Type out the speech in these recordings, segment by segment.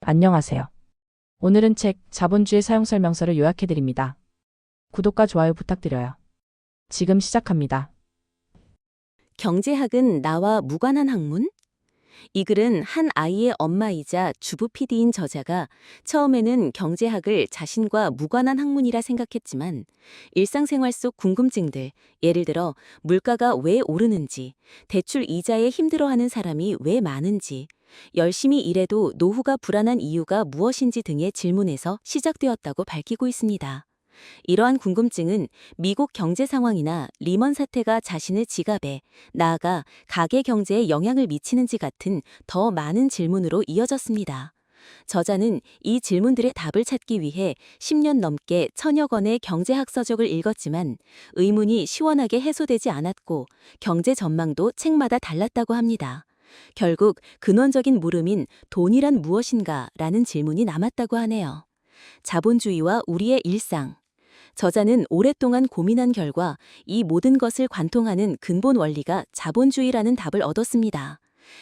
안녕하세요. 오늘은 책 자본주의 사용 설명서를 요약해 드립니다. 구독과 좋아요 부탁드려요. 지금 시작합니다. 경제학은 나와 무관한 학문? 이 글은 한 아이의 엄마이자 주부 PD인 저자가 처음에는 경제학을 자신과 무관한 학문이라 생각했지만 일상생활 속 궁금증들, 예를 들어 물가가 왜 오르는지, 대출 이자에 힘들어하는 사람이 왜 많은지, 열심히 일해도 노후가 불안한 이유가 무엇인지 등의 질문에서 시작되었다고 밝히고 있습니다. 이러한 궁금증은 미국 경제 상황이나 리먼 사태가 자신의 지갑에, 나아가 가계 경제에 영향을 미치는지 같은 더 많은 질문으로 이어졌습니다. 저자는 이 질문들의 답을 찾기 위해 10년 넘게 천여 권의 경제학 서적을 읽었지만 의문이 시원하게 해소되지 않았고 경제 전망도 책마다 달랐다고 합니다. 결국 근원적인 물음인 돈이란 무엇인가 라는 질문이 남았다고 하네요. 자본주의와 우리의 일상. 저자는 오랫동안 고민한 결과 이 모든 것을 관통하는 근본 원리가 자본주의라는 답을 얻었습니다.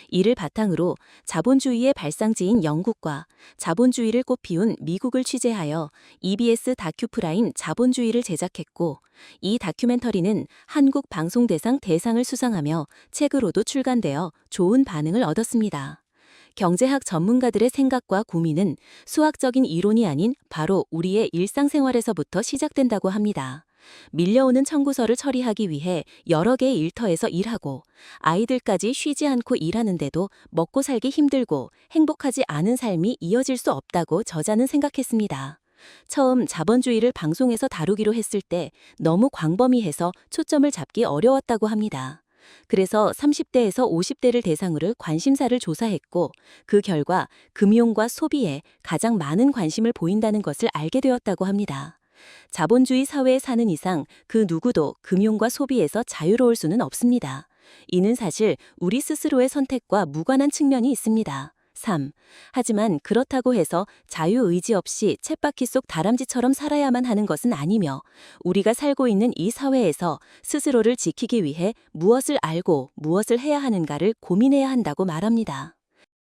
이를 바탕으로 자본주의의 발상지인 영국과 자본주의를 꽃피운 미국을 취재하여 EBS 다큐프라임 자본주의를 제작했고, 이 다큐멘터리는 한국 방송대상 대상을 수상하며 책으로도 출간되어 좋은 반응을 얻었습니다. 경제학 전문가들의 생각과 고민은 수학적인 이론이 아닌 바로 우리의 일상생활에서부터 시작된다고 합니다. 밀려오는 청구서를 처리하기 위해 여러 개의 일터에서 일하고 아이들까지 쉬지 않고 일하는데도 먹고 살기 힘들고 행복하지 않은 삶이 이어질 수 없다고 저자는 생각했습니다. 처음 자본주의를 방송에서 다루기로 했을 때 너무 광범위해서 초점을 잡기 어려웠다고 합니다. 그래서 30대에서 50대를 대상으로 관심사를 조사했고 그 결과 금융과 소비에 가장 많은 관심을 보인다는 것을 알게 되었다고 합니다. 자본주의 사회에 사는 이상 그 누구도 금융과 소비에서 자유로울 수는 없습니다. 이는 사실 우리 스스로의 선택과 무관한 측면이 있습니다. 3. 하지만 그렇다고 해서 자유의지 없이 쳇바퀴 속 다람쥐처럼 살아야만 하는 것은 아니며 우리가 살고 있는 이 사회에서 스스로를 지키기 위해 무엇을 알고 무엇을 해야 하는가를 고민해야 한다고 말합니다.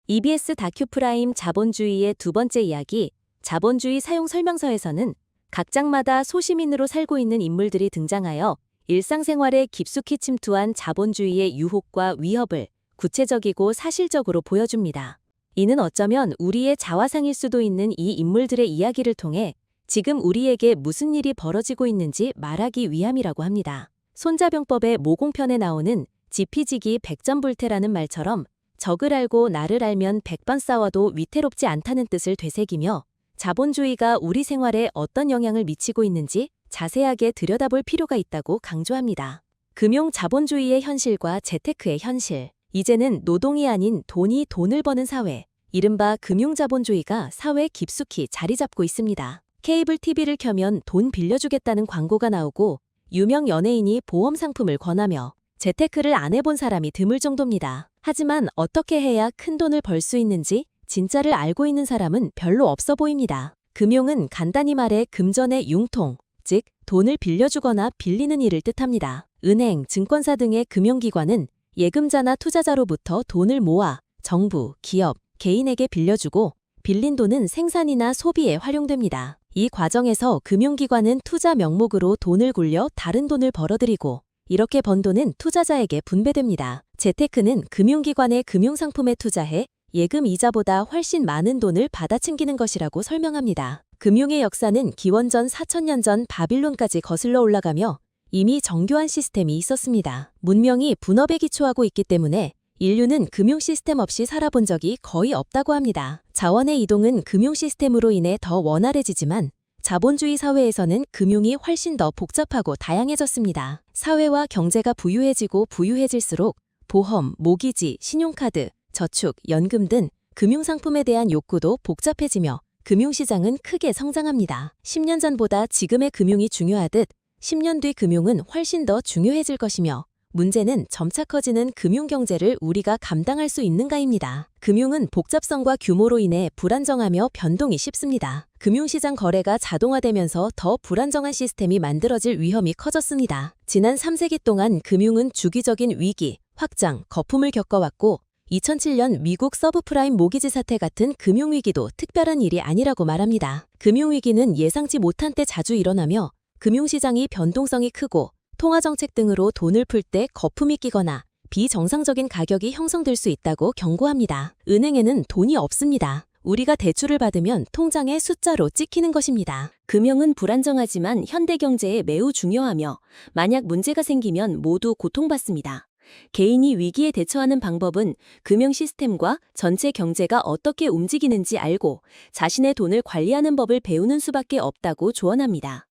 EBS 다큐프라임 자본주의의 두 번째 이야기, 자본주의 사용 설명서에서는 각 장마다 소시민으로 살고 있는 인물들이 등장하여 일상생활에 깊숙이 침투한 자본주의의 유혹과 위협을 구체적이고 사실적으로 보여줍니다. 이는 어쩌면 우리의 자화상일 수도 있는 이 인물들의 이야기를 통해 지금 우리에게 무슨 일이 벌어지고 있는지 말하기 위함이라고 합니다. 손자병법의 모공편에 나오는 지피지기 백전불태라는 말처럼 적을 알고 나를 알면 100번 싸워도 위태롭지 않다는 뜻을 되새기며 자본주의가 우리 생활에 어떤 영향을 미치고 있는지 자세하게 들여다볼 필요가 있다고 강조합니다. 금융 자본주의의 현실과 재테크의 현실. 이제는 노동이 아닌 돈이 돈을 버는 사회, 이른바 금융자본주의가 사회에 깊숙이 자리 잡고 있습니다. 케이블 TV를 켜면 돈 빌려주겠다는 광고가 나오고 유명 연예인이 보험 상품을 권하며 재테크를 안 해본 사람이 드물 정도입니다. 하지만 어떻게 해야 큰 돈을 벌 수 있는지 진짜를 알고 있는 사람은 별로 없어 보입니다. 금융은 간단히 말해 금전의 융통, 즉 돈을 빌려주거나 빌리는 일을 뜻합니다. 은행, 증권사 등의 금융기관은 예금자나 투자자로부터 돈을 모아 정부, 기업, 개인에게 빌려주고 빌린 돈은 생산이나 소비에 활용됩니다. 이 과정에서 금융기관은 투자 명목으로 돈을 굴려 다른 돈을 벌어들이고 이렇게 번 돈은 투자자에게 분배됩니다. 재테크는 금융기관의 금융상품에 투자해 예금 이자보다 훨씬 많은 돈을 받아챙기는 것이라고 설명합니다. 금융의 역사는 기원전 4000년 전 바빌론까지 거슬러 올라가며 이미 정교한 시스템이 있었습니다. 문명이 분업에 기초하고 있기 때문에 인류는 금융 시스템 없이 살아본 적이 거의 없다고 합니다. 자원의 이동은 금융 시스템으로 인해 더 원활해지지만 자본주의 사회에서는 금융이 훨씬 더 복잡하고 다양해졌습니다. 사회와 경제가 부유해지고 부유해질수록 보험, 모기지, 신용카드, 저축, 연금 등 금융상품에 대한 욕구도 복잡해지며 금융시장은 크게 성장합니다. 10년 전보다 지금의 금융이 중요하듯 10년 뒤 금융은 훨씬 더 중요해질 것이며 문제는 점차 커지는 금융경제를 우리가 감당할 수 있는가입니다. 금융은 복잡성과 규모로 인해 불안정하며 변동이 쉽습니다. 금융시장 거래가 자동화되면서 더 불안정한 시스템이 만들어질 위험이 커졌습니다. 지난 3세기 동안 금융은 주기적인 위기, 확장, 거품을 겪어왔고 2007년 미국 서브프라임 모기지 사태 같은 금융위기도 특별한 일이 아니라고 말합니다. 금융위기는 예상치 못한 때 자주 일어나며 금융시장이 변동성이 크고 통화정책 등으로 돈을 풀 때 거품이 끼거나 비정상적인 가격이 형성될 수 있다고 경고합니다. 은행에는 돈이 없습니다. 우리가 대출을 받으면 통장에 숫자로 찍히는 것입니다. 금융은 불안정하지만 현대 경제에 매우 중요하며 만약 문제가 생기면 모두 고통받습니다. 개인이 위기에 대처하는 방법은 금융 시스템과 전체 경제가 어떻게 움직이는지 알고 자신의 돈을 관리하는 법을 배우는 수밖에 없다고 조언합니다.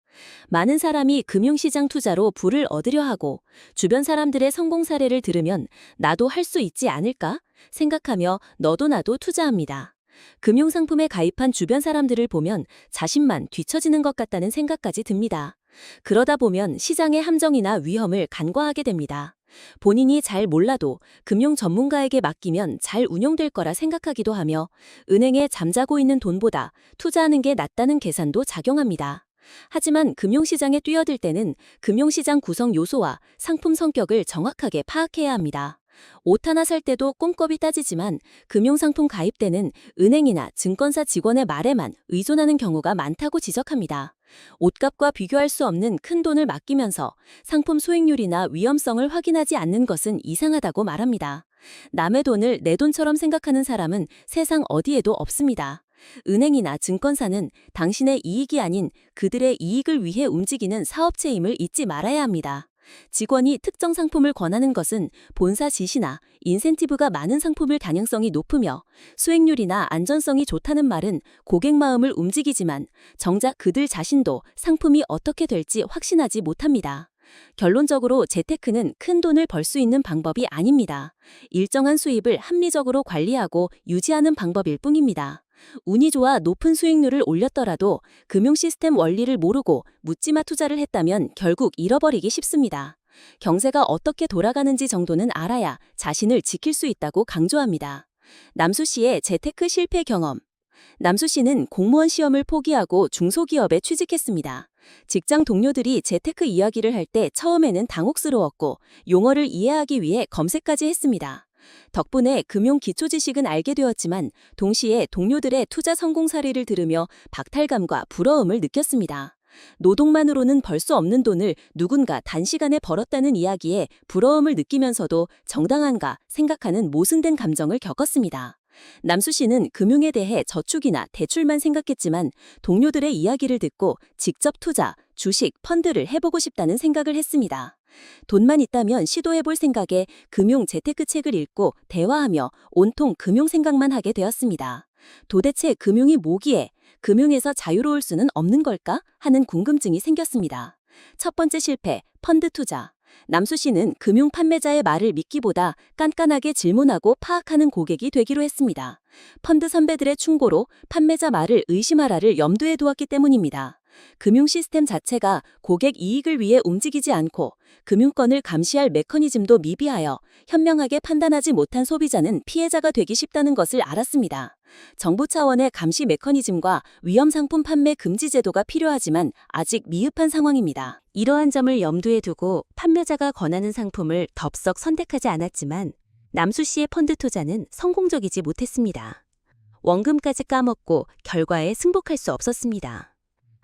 많은 사람이 금융시장 투자로 부를 얻으려 하고 주변 사람들의 성공 사례를 들으면 나도 할 수 있지 않을까 생각하며 너도 나도 투자합니다. 금융상품에 가입한 주변 사람들을 보면 자신만 뒤처지는 것 같다는 생각까지 듭니다. 그러다 보면 시장의 함정이나 위험을 간과하게 됩니다. 본인이 잘 몰라도 금융 전문가에게 맡기면 잘 운용될 거라 생각하기도 하며 은행에 잠자고 있는 돈보다 투자하는 게 낫다는 계산도 작용합니다. 하지만 금융시장에 뛰어들 때는 금융시장 구성 요소와 상품 성격을 정확하게 파악해야 합니다. 옷 하나 살 때도 꼼꼼히 따지지만 금융상품 가입 때는 은행이나 증권사 직원의 말에만 의존하는 경우가 많다고 지적합니다. 옷값과 비교할 수 없는 큰 돈을 맡기면서 상품 수익률이나 위험성을 확인하지 않는 것은 이상하다고 말합니다. 남의 돈을 내 돈처럼 생각하는 사람은 세상 어디에도 없습니다. 은행이나 증권사는 당신의 이익이 아닌 그들의 이익을 위해 움직이는 사업체임을 잊지 말아야 합니다. 직원이 특정 상품을 권하는 것은 본사 지시나 인센티브가 많은 상품을 가능성이 높으며 수익률이나 안전성이 좋다는 말은 고객 마음을 움직이지만 정작 그들 자신도 상품이 어떻게 될지 확신하지 못합니다. 결론적으로 재테크는 큰 돈을 벌 수 있는 방법이 아닙니다. 일정한 수입을 합리적으로 관리하고 유지하는 방법일 뿐입니다. 운이 좋아 높은 수익률을 올렸더라도 금융 시스템 원리를 모르고 묻지마 투자를 했다면 결국 잃어버리기 쉽습니다. 경제가 어떻게 돌아가는지 정도는 알아야 자신을 지킬 수 있다고 강조합니다. 남수 씨의 재테크 실패 경험. 남수 씨는 공무원 시험을 포기하고 중소기업에 취직했습니다. 직장 동료들이 재테크 이야기를 할 때 처음에는 당혹스러웠고 용어를 이해하기 위해 검색까지 했습니다. 덕분에 금융 기초 지식은 알게 되었지만 동시에 동료들의 투자 성공 사례를 들으며 박탈감과 부러움을 느꼈습니다. 노동만으로는 벌 수 없는 돈을 누군가 단시간에 벌었다는 이야기에 부러움을 느끼면서도 정당한가 생각하는 모순된 감정을 겪었습니다. 남수 씨는 금융에 대해 저축이나 대출만 생각했지만 동료들의 이야기를 듣고 직접 투자, 주식, 펀드를 해보고 싶다는 생각을 했습니다. 돈만 있다면 시도해볼 생각에 금융 재테크 책을 읽고 대화하며 온통 금융 생각만 하게 되었습니다. 도대체 금융이 뭐기에 금융에서 자유로울 수는 없는 걸까 하는 궁금증이 생겼습니다. 첫 번째 실패, 펀드 투자. 남수 씨는 금융 판매자의 말을 믿기보다 깐깐하게 질문하고 파악하는 고객이 되기로 했습니다. 펀드 선배들의 충고로 판매자 말을 의심하라를 염두에 두었기 때문입니다. 금융 시스템 자체가 고객 이익을 위해 움직이지 않고 금융권을 감시할 메커니즘도 미비하여 현명하게 판단하지 못한 소비자는 피해자가 되기 쉽다는 것을 알았습니다. 정부 차원의 감시 메커니즘과 위험 상품 판매 금지 제도가 필요하지만 아직 미흡한 상황입니다. 이러한 점을 염두에 두고 판매자가 권하는 상품을 덥석 선택하지 않았지만 남수 씨의 펀드 투자는 성공적이지 못했습니다. 원금까지 까먹고 결과에 승복할 수 없었습니다.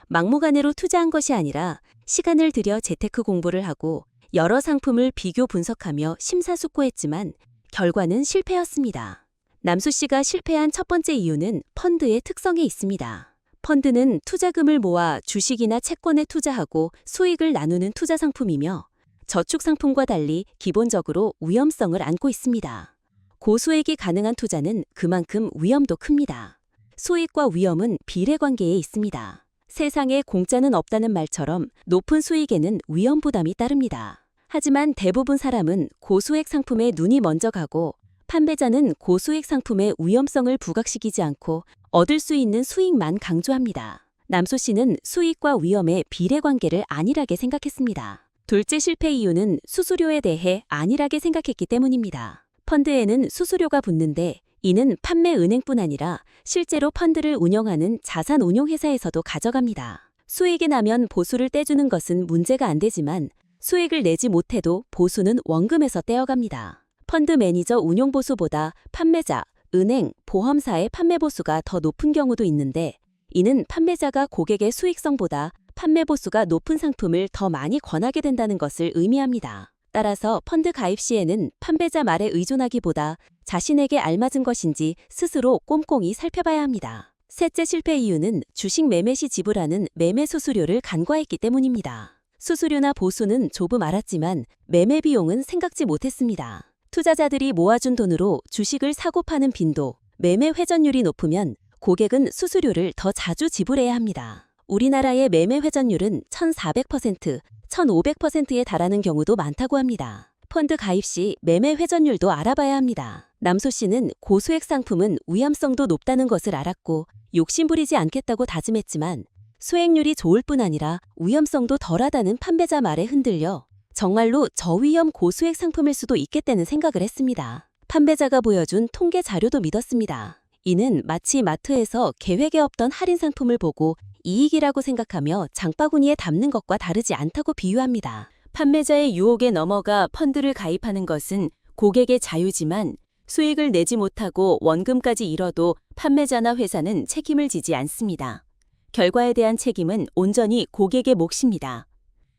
막무가내로 투자한 것이 아니라 시간을 들여 재테크 공부를 하고 여러 상품을 비교 분석하며 심사숙고했지만 결과는 실패였습니다. 남수 씨가 실패한 첫 번째 이유는 펀드의 특성에 있습니다. 펀드는 투자금을 모아 주식이나 채권에 투자하고 수익을 나누는 투자 상품이며 저축 상품과 달리 기본적으로 위험성을 안고 있습니다. 고수익이 가능한 투자는 그만큼 위험도 큽니다. 수익과 위험은 비례관계에 있습니다. 세상에 공짜는 없다는 말처럼 높은 수익에는 위험 부담이 따릅니다. 하지만 대부분 사람은 고수익 상품에 눈이 먼저 가고 판매자는 고수익 상품의 위험성을 부각시키지 않고 얻을 수 있는 수익만 강조합니다. 남수 씨는 수익과 위험의 비례관계를 안일하게 생각했습니다. 둘째 실패 이유는 수수료에 대해 안일하게 생각했기 때문입니다. 펀드에는 수수료가 붙는데 이는 판매 은행뿐 아니라 실제로 펀드를 운영하는 자산 운용회사에서도 가져갑니다. 수익이 나면 보수를 떼주는 것은 문제가 안 되지만 수익을 내지 못해도 보수는 원금에서 떼어갑니다. 펀드 매니저 운용 보수보다 판매자, 은행, 보험사의 판매 보수가 더 높은 경우도 있는데, 이는 판매자가 고객의 수익성보다 판매 보수가 높은 상품을 더 많이 권하게 된다는 것을 의미합니다. 따라서 펀드 가입 시에는 판매자 말에 의존하기보다 자신에게 알맞은 것인지 스스로 꼼꼼히 살펴봐야 합니다. 셋째 실패 이유는 주식 매매 시 지불하는 매매 수수료를 간과했기 때문입니다. 수수료나 보수는 조금 알았지만 매매 비용은 생각지 못했습니다. 투자자들이 모아준 돈으로 주식을 사고 파는 빈도, 매매 회전율이 높으면 고객은 수수료를 더 자주 지불해야 합니다. 우리나라의 매매 회전율은 1,400%, 1,500%에 달하는 경우도 많다고 합니다. 펀드 가입 시 매매 회전율도 알아봐야 합니다. 남소 씨는 고수익 상품은 위험성도 높다는 것을 알았고 욕심부리지 않겠다고 다짐했지만 수익률이 좋을 뿐 아니라 위험성도 덜하다는 판매자 말에 흔들려 정말로 저위험 고수익 상품일 수도 있겠다는 생각을 했습니다. 판매자가 보여준 통계 자료도 믿었습니다. 이는 마치 마트에서 계획에 없던 할인 상품을 보고 이익이라고 생각하며 장바구니에 담는 것과 다르지 않다고 비유합니다. 판매자의 유혹에 넘어가 펀드를 가입하는 것은 고객의 자유지만 수익을 내지 못하고 원금까지 잃어도 판매자나 회사는 책임을 지지 않습니다. 결과에 대한 책임은 온전히 고객의 몫입니다.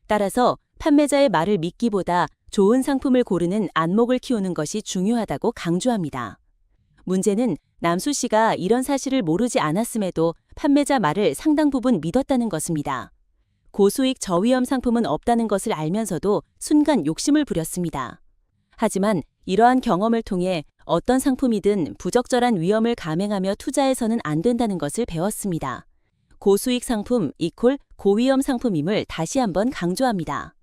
따라서 판매자의 말을 믿기보다 좋은 상품을 고르는 안목을 키우는 것이 중요하다고 강조합니다. 문제는 남수 씨가 이런 사실을 모르지 않았음에도 판매자 말을 상당 부분 믿었다는 것입니다. 고수익 저위험 상품은 없다는 것을 알면서도 순간 욕심을 부렸습니다. 하지만 이러한 경험을 통해 어떤 상품이든 부적절한 위험을 감행하며 투자해서는 안 된다는 것을 배웠습니다. 고수익 상품 이콜 고위험 상품임을 다시 한번 강조합니다.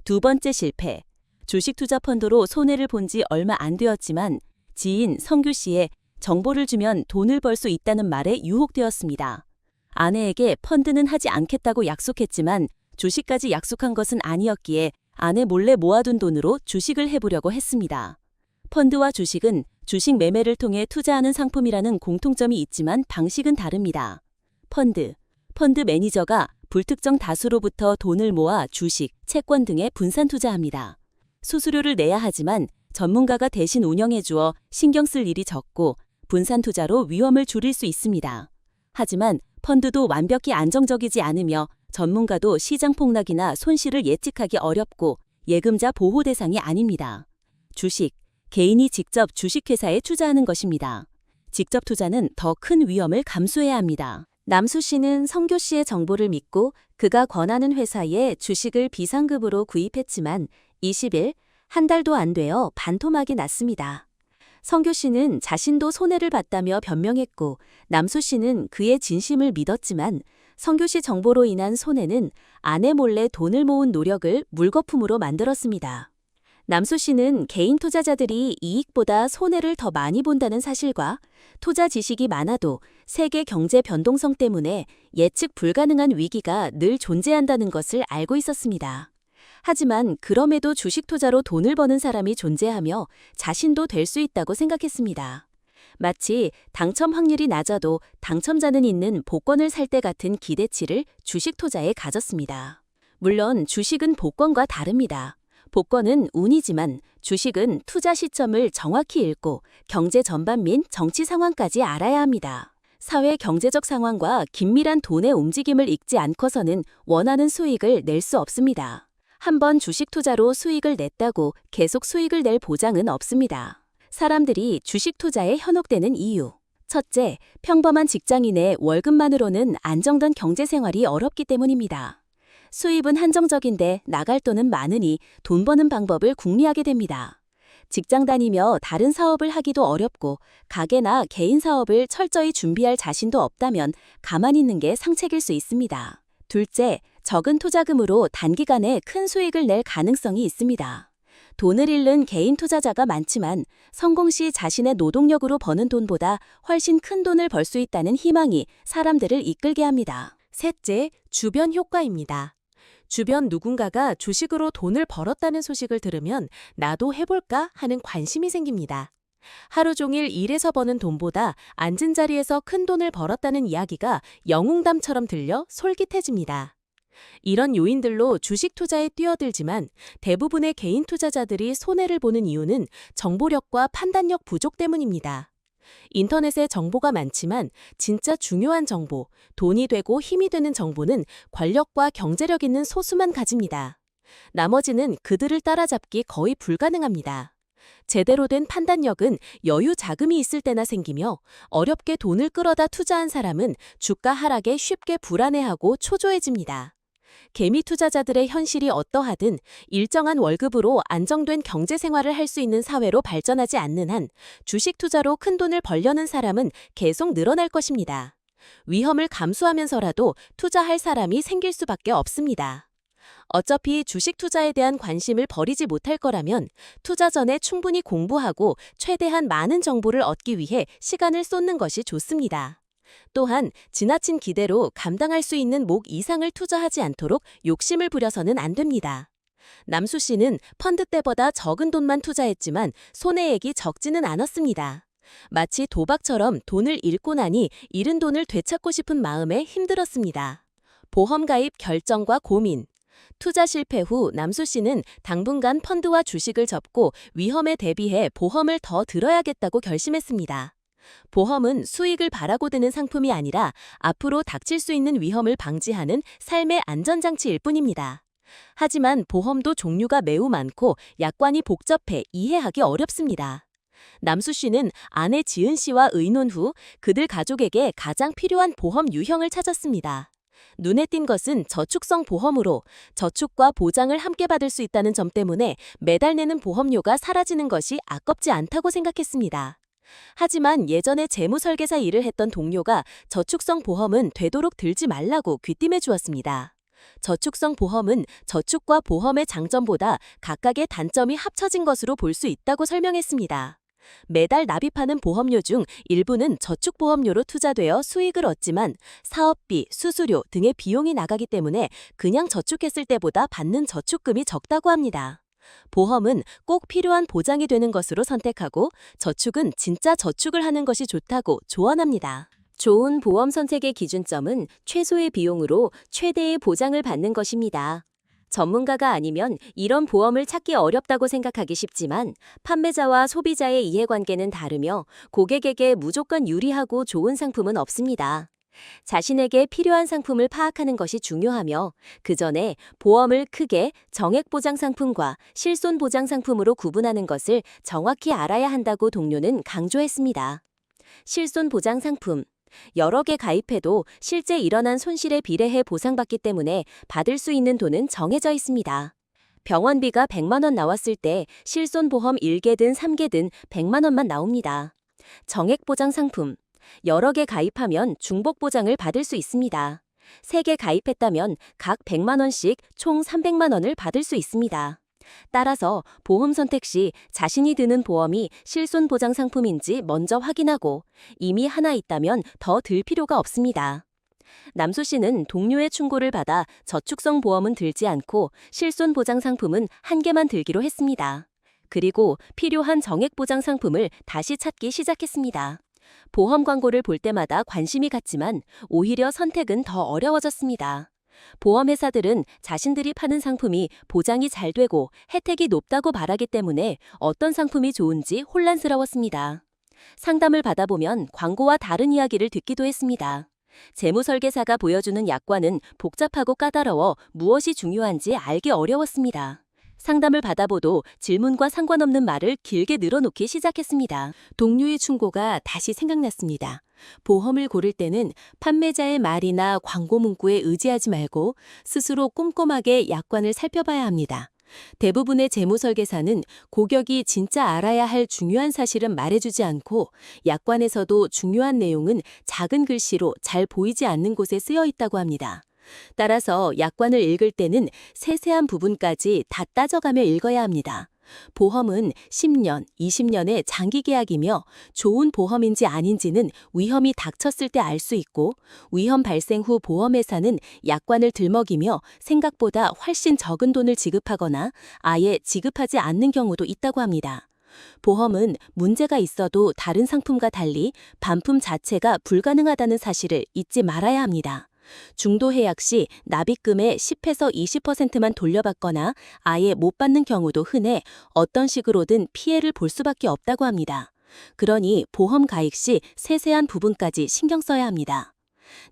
두 번째 실패. 주식 투자 펀드로 손해를 본 지 얼마 안 되었지만 지인 성규 씨의 정보를 주면 돈을 벌 수 있다는 말에 유혹되었습니다. 아내에게 펀드는 하지 않겠다고 약속했지만 주식까지 약속한 것은 아니었기에 아내 몰래 모아둔 돈으로 주식을 해보려고 했습니다. 펀드와 주식은 주식 매매를 통해 투자하는 상품이라는 공통점이 있지만 방식은 다릅니다. 펀드 매니저가 불특정 다수로부터 돈을 모아 주식, 채권 등에 분산 투자합니다. 수수료를 내야 하지만 전문가가 대신 운영해주어 신경 쓸 일이 적고 분산 투자로 위험을 줄일 수 있습니다. 하지만 펀드도 완벽히 안정적이지 않으며 전문가도 시장 폭락이나 손실을 예측하기 어렵고 예금자 보호 대상이 아닙니다. 주식, 개인이 직접 주식회사에 투자하는 것입니다. 직접 투자는 더 큰 위험을 감수해야 합니다. 남수 씨는 성교 씨의 정보를 믿고 그가 권하는 회사에 주식을 비상급으로 구입했지만 20일, 한 달도 안 되어 반토막이 났습니다. 성교 씨는 자신도 손해를 봤다며 변명했고 남수 씨는 그의 진심을 믿었지만 성교 씨 정보로 인한 손해는 아내 몰래 돈을 모은 노력을 물거품으로 만들었습니다. 남수 씨는 개인 투자자들이 이익보다 손해를 더 많이 본다는 사실과 투자 지식이 많아도 세계 경제 변동성 때문에 예측 불가능한 위기가 늘 존재한다는 것을 알고 있었습니다. 하지만 그럼에도 주식 투자로 돈을 버는 사람이 존재하며 자신도 될 수 있다고 생각했습니다. 마치 당첨 확률이 낮아도 당첨자는 있는 복권을 살 때 같은 기대치를 주식 투자에 가졌습니다. 물론 주식은 복권과 다릅니다. 복권은 운이지만 주식은 투자 시점을 정확히 읽고 경제 전반 및 정치 상황까지 알아야 합니다. 사회 경제적 상황과 긴밀한 돈의 움직임을 읽지 않고서는 원하는 수익을 낼 수 없습니다. 한번 주식 투자로 수익을 냈다고 계속 수익을 낼 보장은 없습니다. 사람들이 주식 투자에 현혹되는 이유. 첫째, 평범한 직장인의 월급만으로는 안정된 경제 생활이 어렵기 때문입니다. 수입은 한정적인데 나갈 돈은 많으니 돈 버는 방법을 궁리하게 됩니다. 직장 다니며 다른 사업을 하기도 어렵고 가게나 개인 사업을 철저히 준비할 자신도 없다면 가만히 있는 게 상책일 수 있습니다. 둘째, 적은 투자금으로 단기간에 큰 수익을 낼 가능성이 있습니다. 돈을 잃는 개인 투자자가 많지만 성공 시 자신의 노동력으로 버는 돈보다 훨씬 큰 돈을 벌 수 있다는 희망이 사람들을 이끌게 합니다. 셋째, 주변 효과입니다. 주변 누군가가 주식으로 돈을 벌었다는 소식을 들으면 나도 해볼까 하는 관심이 생깁니다. 하루 종일 일해서 버는 돈보다 앉은 자리에서 큰 돈을 벌었다는 이야기가 영웅담처럼 들려 솔깃해집니다. 이런 요인들로 주식 투자에 뛰어들지만 대부분의 개인 투자자들이 손해를 보는 이유는 정보력과 판단력 부족 때문입니다. 인터넷에 정보가 많지만 진짜 중요한 정보, 돈이 되고 힘이 되는 정보는 권력과 경제력 있는 소수만 가집니다. 나머지는 그들을 따라잡기 거의 불가능합니다. 제대로 된 판단력은 여유 자금이 있을 때나 생기며 어렵게 돈을 끌어다 투자한 사람은 주가 하락에 쉽게 불안해하고 초조해집니다. 개미 투자자들의 현실이 어떠하든 일정한 월급으로 안정된 경제 생활을 할 수 있는 사회로 발전하지 않는 한 주식 투자로 큰 돈을 벌려는 사람은 계속 늘어날 것입니다. 위험을 감수하면서라도 투자할 사람이 생길 수밖에 없습니다. 어차피 주식 투자에 대한 관심을 버리지 못할 거라면 투자 전에 충분히 공부하고 최대한 많은 정보를 얻기 위해 시간을 쏟는 것이 좋습니다. 또한 지나친 기대로 감당할 수 있는 목 이상을 투자하지 않도록 욕심을 부려서는 안 됩니다. 남수 씨는 펀드 때보다 적은 돈만 투자했지만 손해액이 적지는 않았습니다. 마치 도박처럼 돈을 잃고 나니 잃은 돈을 되찾고 싶은 마음에 힘들었습니다. 보험 가입 결정과 고민. 투자 실패 후 남수 씨는 당분간 펀드와 주식을 접고 위험에 대비해 보험을 더 들어야겠다고 결심했습니다. 보험은 수익을 바라고 드는 상품이 아니라 앞으로 닥칠 수 있는 위험을 방지하는 삶의 안전장치일 뿐입니다. 하지만 보험도 종류가 매우 많고 약관이 복잡해 이해하기 어렵습니다. 남수 씨는 아내 지은 씨와 의논 후 그들 가족에게 가장 필요한 보험 유형을 찾았습니다. 눈에 띈 것은 저축성 보험으로 저축과 보장을 함께 받을 수 있다는 점 때문에 매달 내는 보험료가 사라지는 것이 아깝지 않다고 생각했습니다. 하지만 예전에 재무설계사 일을 했던 동료가 저축성 보험은 되도록 들지 말라고 귀띔해 주었습니다. 저축성 보험은 저축과 보험의 장점보다 각각의 단점이 합쳐진 것으로 볼 수 있다고 설명했습니다. 매달 납입하는 보험료 중 일부는 저축보험료로 투자되어 수익을 얻지만 사업비, 수수료 등의 비용이 나가기 때문에 그냥 저축했을 때보다 받는 저축금이 적다고 합니다. 보험은 꼭 필요한 보장이 되는 것으로 선택하고 저축은 진짜 저축을 하는 것이 좋다고 조언합니다. 좋은 보험 선택의 기준점은 최소의 비용으로 최대의 보장을 받는 것입니다. 전문가가 아니면 이런 보험을 찾기 어렵다고 생각하기 쉽지만 판매자와 소비자의 이해관계는 다르며 고객에게 무조건 유리하고 좋은 상품은 없습니다. 자신에게 필요한 상품을 파악하는 것이 중요하며 그 전에 보험을 크게 정액보장 상품과 실손보장 상품으로 구분하는 것을 정확히 알아야 한다고 동료는 강조했습니다. 실손보장 상품. 여러 개 가입해도 실제 일어난 손실에 비례해 보상받기 때문에 받을 수 있는 돈은 정해져 있습니다. 병원비가 100만 원 나왔을 때 실손보험 1개든 3개든 100만 원만 나옵니다. 정액보장 상품. 여러 개 가입하면 중복보장을 받을 수 있습니다. 3개 가입했다면 각 100만 원씩 총 300만 원을 받을 수 있습니다. 따라서 보험 선택 시 자신이 드는 보험이 실손보장 상품인지 먼저 확인하고 이미 하나 있다면 더 들 필요가 없습니다. 남수 씨는 동료의 충고를 받아 저축성 보험은 들지 않고 실손보장 상품은 한 개만 들기로 했습니다. 그리고 필요한 정액보장 상품을 다시 찾기 시작했습니다. 보험 광고를 볼 때마다 관심이 갔지만 오히려 선택은 더 어려워졌습니다. 보험회사들은 자신들이 파는 상품이 보장이 잘 되고 혜택이 높다고 말하기 때문에 어떤 상품이 좋은지 혼란스러웠습니다. 상담을 받아보면 광고와 다른 이야기를 듣기도 했습니다. 재무설계사가 보여주는 약관은 복잡하고 까다로워 무엇이 중요한지 알기 어려웠습니다. 상담을 받아보도 질문과 상관없는 말을 길게 늘어놓기 시작했습니다. 동료의 충고가 다시 생각났습니다. 보험을 고를 때는 판매자의 말이나 광고 문구에 의지하지 말고 스스로 꼼꼼하게 약관을 살펴봐야 합니다. 대부분의 재무설계사는 고객이 진짜 알아야 할 중요한 사실은 말해주지 않고 약관에서도 중요한 내용은 작은 글씨로 잘 보이지 않는 곳에 쓰여 있다고 합니다. 따라서 약관을 읽을 때는 세세한 부분까지 다 따져가며 읽어야 합니다. 보험은 10년, 20년의 장기 계약이며 좋은 보험인지 아닌지는 위험이 닥쳤을 때 알 수 있고 위험 발생 후 보험회사는 약관을 들먹이며 생각보다 훨씬 적은 돈을 지급하거나 아예 지급하지 않는 경우도 있다고 합니다. 보험은 문제가 있어도 다른 상품과 달리 반품 자체가 불가능하다는 사실을 잊지 말아야 합니다. 중도 해약 시 납입금의 10에서 20%만 돌려받거나 아예 못 받는 경우도 흔해 어떤 식으로든 피해를 볼 수밖에 없다고 합니다. 그러니 보험 가입 시 세세한 부분까지 신경 써야 합니다.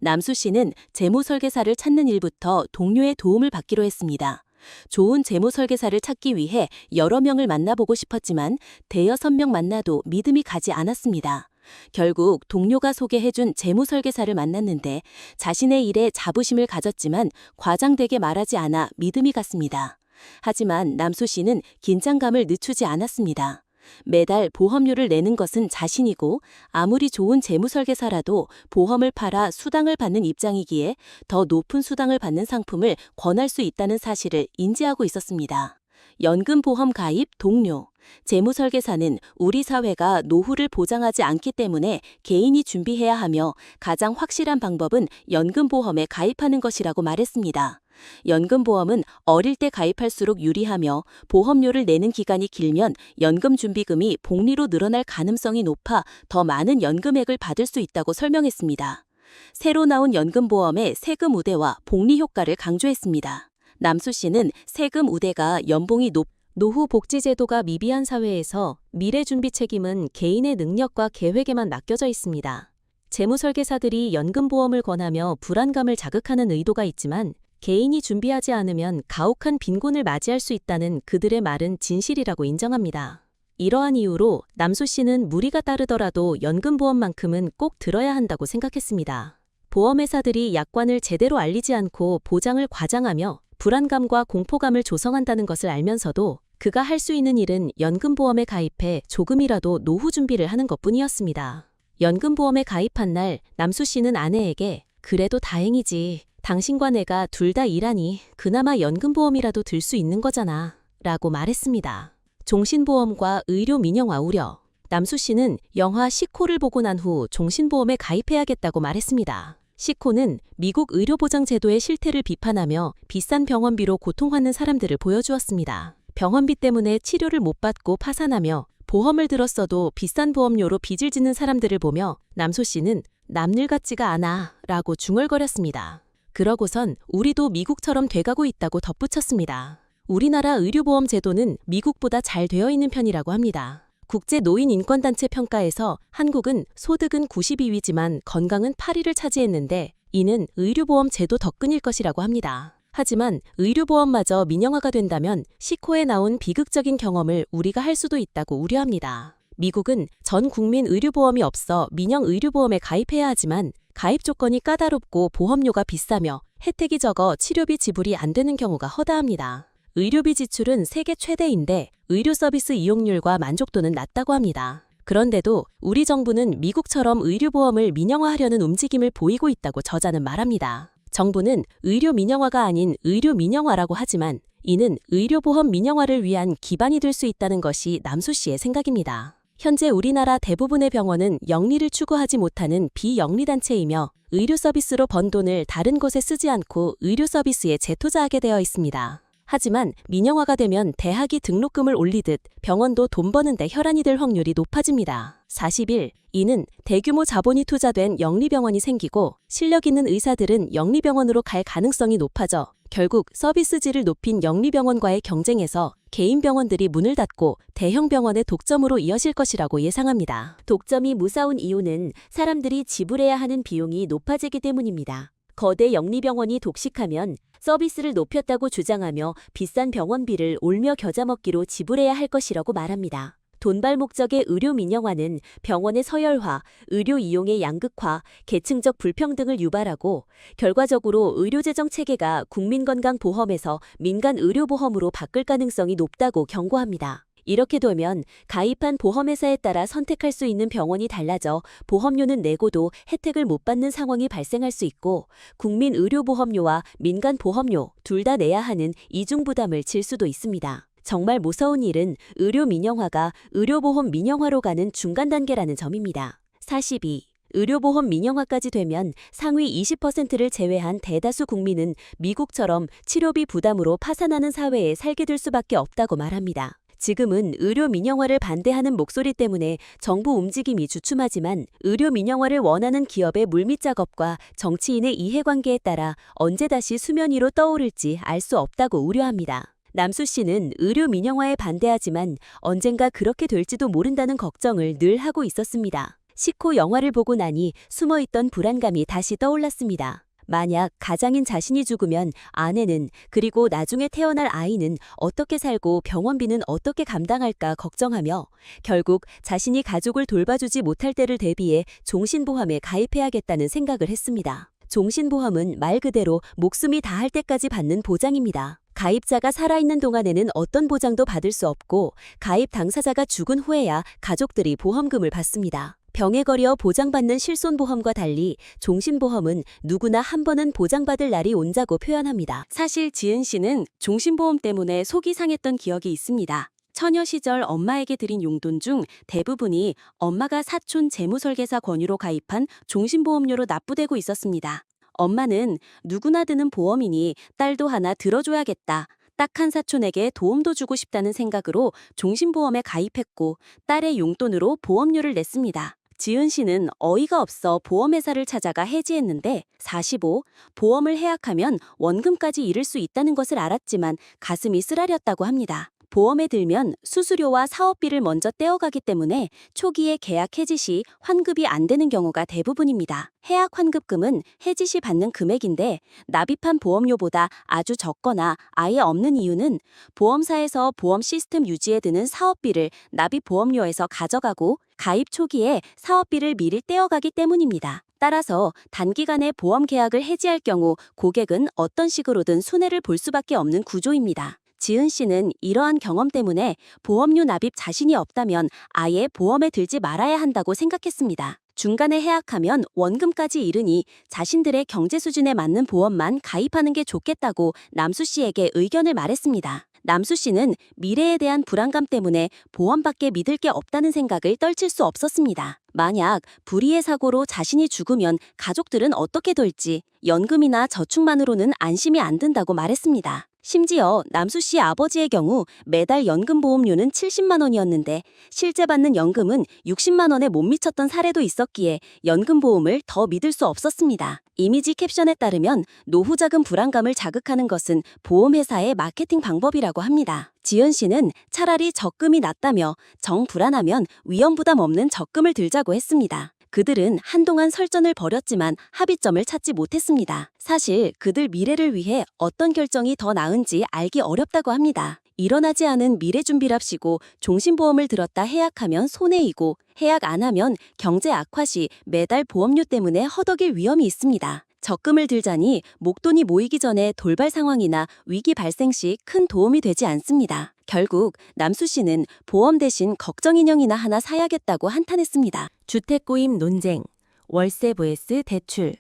남수 씨는 재무설계사를 찾는 일부터 동료의 도움을 받기로 했습니다. 좋은 재무설계사를 찾기 위해 여러 명을 만나보고 싶었지만 대여섯 명 만나도 믿음이 가지 않았습니다. 결국 동료가 소개해준 재무설계사를 만났는데 자신의 일에 자부심을 가졌지만 과장되게 말하지 않아 믿음이 갔습니다. 하지만 남수 씨는 긴장감을 늦추지 않았습니다. 매달 보험료를 내는 것은 자신이고 아무리 좋은 재무설계사라도 보험을 팔아 수당을 받는 입장이기에 더 높은 수당을 받는 상품을 권할 수 있다는 사실을 인지하고 있었습니다. 연금보험 가입 동료. 재무설계사는 우리 사회가 노후를 보장하지 않기 때문에 개인이 준비해야 하며 가장 확실한 방법은 연금보험에 가입하는 것이라고 말했습니다. 연금보험은 어릴 때 가입할수록 유리하며 보험료를 내는 기간이 길면 연금준비금이 복리로 늘어날 가능성이 높아 더 많은 연금액을 받을 수 있다고 설명했습니다. 새로 나온 연금보험의 세금 우대와 복리 효과를 강조했습니다. 남수 씨는 세금 우대가 연봉이 노후 복지 제도가 미비한 사회에서 미래 준비 책임은 개인의 능력과 계획에만 맡겨져 있습니다. 재무설계사들이 연금보험을 권하며 불안감을 자극하는 의도가 있지만 개인이 준비하지 않으면 가혹한 빈곤을 맞이할 수 있다는 그들의 말은 진실이라고 인정합니다. 이러한 이유로 남수 씨는 무리가 따르더라도 연금보험만큼은 꼭 들어야 한다고 생각했습니다. 보험회사들이 약관을 제대로 알리지 않고 보장을 과장하며 불안감과 공포감을 조성한다는 것을 알면서도 그가 할 수 있는 일은 연금보험에 가입해 조금이라도 노후 준비를 하는 것뿐이었습니다. 연금보험에 가입한 날 남수 씨는 아내에게 그래도 다행이지. 당신과 내가 둘 다 일하니 그나마 연금보험이라도 들 수 있는 거잖아. 라고 말했습니다. 종신보험과 의료 민영화 우려. 남수 씨는 영화 시코를 보고 난 후 종신보험에 가입해야겠다고 말했습니다. 시코는 미국 의료보장제도의 실태를 비판하며 비싼 병원비로 고통받는 사람들을 보여주었습니다. 병원비 때문에 치료를 못 받고 파산하며 보험을 들었어도 비싼 보험료로 빚을 짓는 사람들을 보며 남수 씨는 남일 같지가 않아 라고 중얼거렸습니다. 그러고선 우리도 미국처럼 돼가고 있다고 덧붙였습니다. 우리나라 의료보험 제도는 미국보다 잘 되어 있는 편이라고 합니다. 국제노인인권단체 평가에서 한국은 소득은 92위지만 건강은 8위를 차지했는데 이는 의료보험 제도 덕분일 것이라고 합니다. 하지만 의료보험마저 민영화가 된다면 시코에 나온 비극적인 경험을 우리가 할 수도 있다고 우려합니다. 미국은 전 국민 의료보험이 없어 민영 의료보험에 가입해야 하지만 가입 조건이 까다롭고 보험료가 비싸며 혜택이 적어 치료비 지불이 안 되는 경우가 허다합니다. 의료비 지출은 세계 최대인데 의료 서비스 이용률과 만족도는 낮다고 합니다. 그런데도 우리 정부는 미국처럼 의료보험을 민영화하려는 움직임을 보이고 있다고 저자는 말합니다. 정부는 의료 민영화가 아닌 의료 민영화라고 하지만 이는 의료보험 민영화를 위한 기반이 될 수 있다는 것이 남수 씨의 생각입니다. 현재 우리나라 대부분의 병원은 영리를 추구하지 못하는 비영리단체이며 의료 서비스로 번 돈을 다른 곳에 쓰지 않고 의료 서비스에 재투자하게 되어 있습니다. 하지만 민영화가 되면 대학이 등록금을 올리듯 병원도 돈 버는데 혈안이 될 확률이 높아집니다. 41. 이는 대규모 자본이 투자된 영리병원이 생기고 실력 있는 의사들은 영리병원으로 갈 가능성이 높아져 결국 서비스질을 높인 영리병원과의 경쟁에서 개인 병원들이 문을 닫고 대형 병원의 독점으로 이어질 것이라고 예상합니다. 독점이 무서운 이유는 사람들이 지불해야 하는 비용이 높아지기 때문입니다. 거대 영리병원이 독식하면 서비스를 높였다고 주장하며 비싼 병원비를 올며 겨자먹기로 지불해야 할 것이라고 말합니다. 돈발 목적의 의료 민영화는 병원의 서열화, 의료 이용의 양극화, 계층적 불평등을 유발하고 결과적으로 의료재정 체계가 국민건강보험에서 민간의료보험으로 바뀔 가능성이 높다고 경고합니다. 이렇게 되면 가입한 보험회사에 따라 선택할 수 있는 병원이 달라져 보험료는 내고도 혜택을 못 받는 상황이 발생할 수 있고 국민의료보험료와 민간보험료 둘 다 내야 하는 이중부담을 질 수도 있습니다. 정말 무서운 일은 의료 민영화가 의료보험 민영화로 가는 중간 단계라는 점입니다. 42. 의료보험 민영화까지 되면 상위 20%를 제외한 대다수 국민은 미국처럼 치료비 부담으로 파산하는 사회에 살게 될 수밖에 없다고 말합니다. 지금은 의료 민영화를 반대하는 목소리 때문에 정부 움직임이 주춤하지만 의료 민영화를 원하는 기업의 물밑 작업과 정치인의 이해관계에 따라 언제 다시 수면 위로 떠오를지 알 수 없다고 우려합니다. 남수 씨는 의료 민영화에 반대하지만 언젠가 그렇게 될지도 모른다는 걱정을 늘 하고 있었습니다. 식후 영화를 보고 나니 숨어있던 불안감이 다시 떠올랐습니다. 만약 가장인 자신이 죽으면 아내는 그리고 나중에 태어날 아이는 어떻게 살고 병원비는 어떻게 감당할까 걱정하며 결국 자신이 가족을 돌봐주지 못할 때를 대비해 종신보험에 가입해야겠다는 생각을 했습니다. 종신보험은 말 그대로 목숨이 다할 때까지 받는 보장입니다. 가입자가 살아있는 동안에는 어떤 보장도 받을 수 없고 가입 당사자가 죽은 후에야 가족들이 보험금을 받습니다. 병에 걸려 보장받는 실손보험과 달리 종신보험은 누구나 한 번은 보장받을 날이 온다고 표현합니다. 사실 지은 씨는 종신보험 때문에 속이 상했던 기억이 있습니다. 처녀 시절 엄마에게 드린 용돈 중 대부분이 엄마가 사촌 재무설계사 권유로 가입한 종신보험료로 납부되고 있었습니다. 엄마는 누구나 드는 보험이니 딸도 하나 들어줘야겠다. 딱한 사촌에게 도움도 주고 싶다는 생각으로 종신보험에 가입했고 딸의 용돈으로 보험료를 냈습니다. 지은 씨는 어이가 없어 보험회사를 찾아가 해지했는데 45, 보험을 해약하면 원금까지 잃을 수 있다는 것을 알았지만 가슴이 쓰라렸다고 합니다. 보험에 들면 수수료와 사업비를 먼저 떼어가기 때문에 초기에 계약 해지 시 환급이 안 되는 경우가 대부분입니다. 해약 환급금은 해지 시 받는 금액인데 납입한 보험료보다 아주 적거나 아예 없는 이유는 보험사에서 보험 시스템 유지에 드는 사업비를 납입 보험료에서 가져가고 가입 초기에 사업비를 미리 떼어가기 때문입니다. 따라서 단기간에 보험 계약을 해지할 경우 고객은 어떤 식으로든 손해를 볼 수밖에 없는 구조입니다. 지은 씨는 이러한 경험 때문에 보험료 납입 자신이 없다면 아예 보험에 들지 말아야 한다고 생각했습니다. 중간에 해약하면 원금까지 잃으니 자신들의 경제 수준에 맞는 보험만 가입하는 게 좋겠다고 남수 씨에게 의견을 말했습니다. 남수 씨는 미래에 대한 불안감 때문에 보험밖에 믿을 게 없다는 생각을 떨칠 수 없었습니다. 만약 불의의 사고로 자신이 죽으면 가족들은 어떻게 될지 연금이나 저축만으로는 안심이 안 든다고 말했습니다. 심지어 남수 씨 아버지의 경우 매달 연금 보험료는 70만 원이었는데 실제 받는 연금은 60만 원에 못 미쳤던 사례도 있었기에 연금 보험을 더 믿을 수 없었습니다. 이미지 캡션에 따르면 노후자금 불안감을 자극하는 것은 보험회사의 마케팅 방법이라고 합니다. 지은 씨는 차라리 적금이 낫다며 정 불안하면 위험 부담 없는 적금을 들자고 했습니다. 그들은 한동안 설전을 벌였지만 합의점을 찾지 못했습니다. 사실 그들 미래를 위해 어떤 결정이 더 나은지 알기 어렵다고 합니다. 일어나지 않은 미래 준비랍시고 종신보험을 들었다 해약하면 손해이고 해약 안 하면 경제 악화 시 매달 보험료 때문에 허덕일 위험이 있습니다. 적금을 들자니 목돈이 모이기 전에 돌발 상황이나 위기 발생 시 큰 도움이 되지 않습니다. 결국 남수 씨는 보험 대신 걱정 인형이나 하나 사야겠다고 한탄했습니다. 주택 구입 논쟁, 월세 vs 대출.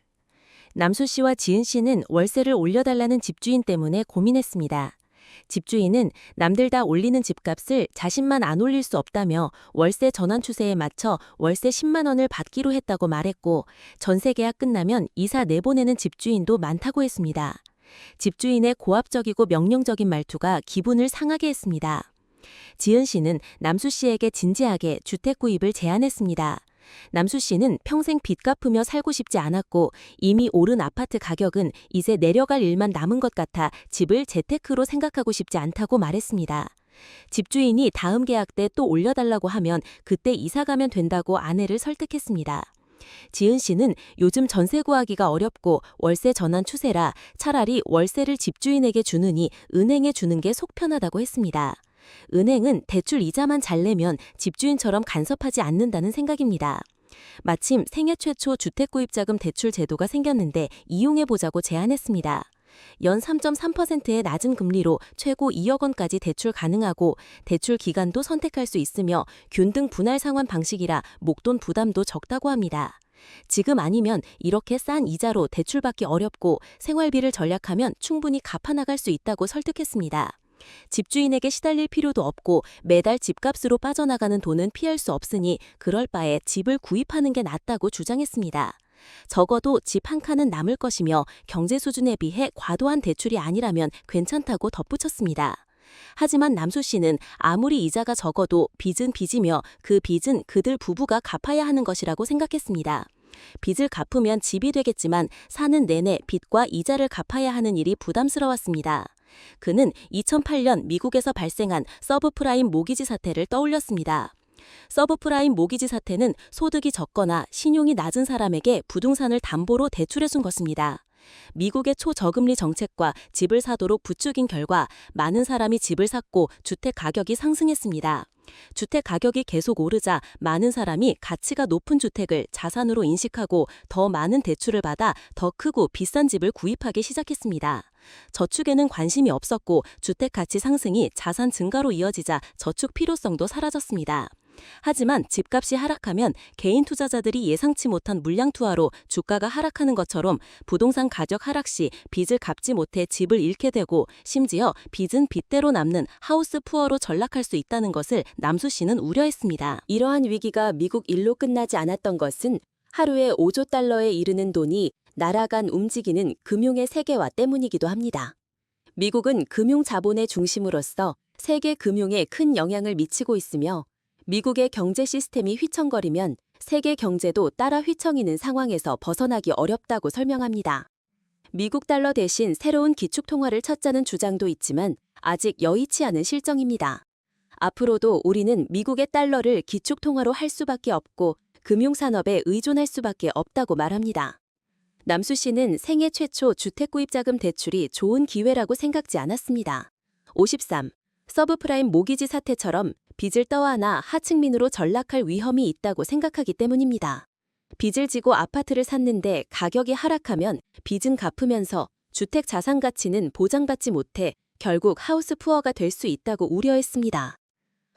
남수 씨와 지은 씨는 월세를 올려달라는 집주인 때문에 고민했습니다. 집주인은 남들 다 올리는 집값을 자신만 안 올릴 수 없다며 월세 전환 추세에 맞춰 월세 10만 원을 받기로 했다고 말했고 전세 계약 끝나면 이사 내보내는 집주인도 많다고 했습니다. 집주인의 고압적이고 명령적인 말투가 기분을 상하게 했습니다. 지은 씨는 남수 씨에게 진지하게 주택 구입을 제안했습니다. 남수 씨는 평생 빚 갚으며 살고 싶지 않았고 이미 오른 아파트 가격은 이제 내려갈 일만 남은 것 같아 집을 재테크로 생각하고 싶지 않다고 말했습니다. 집주인이 다음 계약 때 또 올려달라고 하면 그때 이사 가면 된다고 아내를 설득했습니다. 지은 씨는 요즘 전세 구하기가 어렵고 월세 전환 추세라 차라리 월세를 집주인에게 주느니 은행에 주는 게 속 편하다고 했습니다. 은행은 대출 이자만 잘 내면 집주인처럼 간섭하지 않는다는 생각입니다. 마침 생애 최초 주택구입자금 대출 제도가 생겼는데 이용해보자고 제안했습니다. 연 3.3%의 낮은 금리로 최고 2억 원까지 대출 가능하고 대출 기간도 선택할 수 있으며 균등 분할 상환 방식이라 목돈 부담도 적다고 합니다. 지금 아니면 이렇게 싼 이자로 대출받기 어렵고 생활비를 절약하면 충분히 갚아나갈 수 있다고 설득했습니다. 집주인에게 시달릴 필요도 없고 매달 집값으로 빠져나가는 돈은 피할 수 없으니 그럴 바에 집을 구입하는 게 낫다고 주장했습니다. 적어도 집 한 칸은 남을 것이며 경제 수준에 비해 과도한 대출이 아니라면 괜찮다고 덧붙였습니다. 하지만 남수 씨는 아무리 이자가 적어도 빚은 빚이며 그 빚은 그들 부부가 갚아야 하는 것이라고 생각했습니다. 빚을 갚으면 집이 되겠지만 사는 내내 빚과 이자를 갚아야 하는 일이 부담스러웠습니다. 그는 2008년 미국에서 발생한 서브프라임 모기지 사태를 떠올렸습니다. 서브프라임 모기지 사태는 소득이 적거나 신용이 낮은 사람에게 부동산을 담보로 대출해준 것입니다. 미국의 초저금리 정책과 집을 사도록 부추긴 결과 많은 사람이 집을 샀고 주택 가격이 상승했습니다. 주택 가격이 계속 오르자 많은 사람이 가치가 높은 주택을 자산으로 인식하고 더 많은 대출을 받아 더 크고 비싼 집을 구입하기 시작했습니다. 저축에는 관심이 없었고 주택 가치 상승이 자산 증가로 이어지자 저축 필요성도 사라졌습니다. 하지만 집값이 하락하면 개인 투자자들이 예상치 못한 물량 투하로 주가가 하락하는 것처럼 부동산 가격 하락 시 빚을 갚지 못해 집을 잃게 되고 심지어 빚은 빚대로 남는 하우스 푸어로 전락할 수 있다는 것을 남수 씨는 우려했습니다. 이러한 위기가 미국 일로 끝나지 않았던 것은 하루에 5조 달러에 이르는 돈이 나라간 움직이는 금융의 세계화 때문이기도 합니다. 미국은 금융 자본의 중심으로서 세계 금융에 큰 영향을 미치고 있으며 미국의 경제 시스템이 휘청거리면 세계 경제도 따라 휘청이는 상황에서 벗어나기 어렵다고 설명합니다. 미국 달러 대신 새로운 기축통화를 찾자는 주장도 있지만 아직 여의치 않은 실정입니다. 앞으로도 우리는 미국의 달러를 기축통화로 할 수밖에 없고 금융산업에 의존할 수밖에 없다고 말합니다. 남수 씨는 생애 최초 주택구입자금 대출이 좋은 기회라고 생각지 않았습니다. 53. 서브프라임 모기지 사태처럼 빚을 떠안아 하층민으로 전락할 위험이 있다고 생각하기 때문입니다. 빚을 지고 아파트를 샀는데 가격이 하락하면 빚은 갚으면서 주택 자산 가치는 보장받지 못해 결국 하우스 푸어가 될 수 있다고 우려했습니다.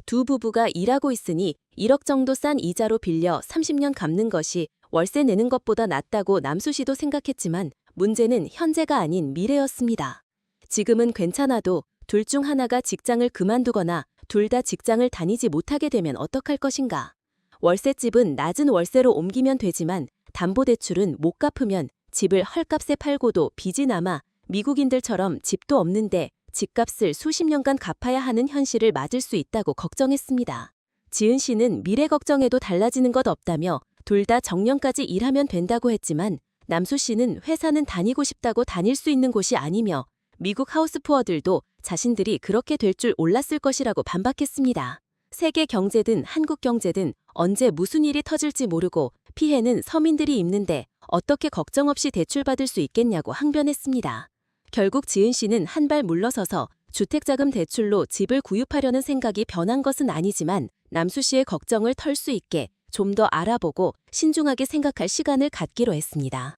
두 부부가 일하고 있으니 1억 정도 싼 이자로 빌려 30년 갚는 것이 월세 내는 것보다 낫다고 남수 씨도 생각했지만 문제는 현재가 아닌 미래였습니다. 지금은 괜찮아도 둘 중 하나가 직장을 그만두거나 둘 다 직장을 다니지 못하게 되면 어떡할 것인가. 월세집은 낮은 월세로 옮기면 되지만 담보대출은 못 갚으면 집을 헐값에 팔고도 빚이 남아 미국인들처럼 집도 없는데 집값을 수십 년간 갚아야 하는 현실을 맞을 수 있다고 걱정했습니다. 지은 씨는 미래 걱정에도 달라지는 것 없다며 둘 다 정년까지 일하면 된다고 했지만 남수 씨는 회사는 다니고 싶다고 다닐 수 있는 곳이 아니며 미국 하우스푸어들도 자신들이 그렇게 될 줄 몰랐을 것이라고 반박했습니다. 세계 경제든 한국 경제든 언제 무슨 일이 터질지 모르고 피해는 서민들이 입는데 어떻게 걱정 없이 대출받을 수 있겠냐고 항변했습니다. 결국 지은 씨는 한 발 물러서서 주택자금 대출로 집을 구입하려는 생각이 변한 것은 아니지만 남수 씨의 걱정을 털 수 있게 좀 더 알아보고 신중하게 생각할 시간을 갖기로 했습니다.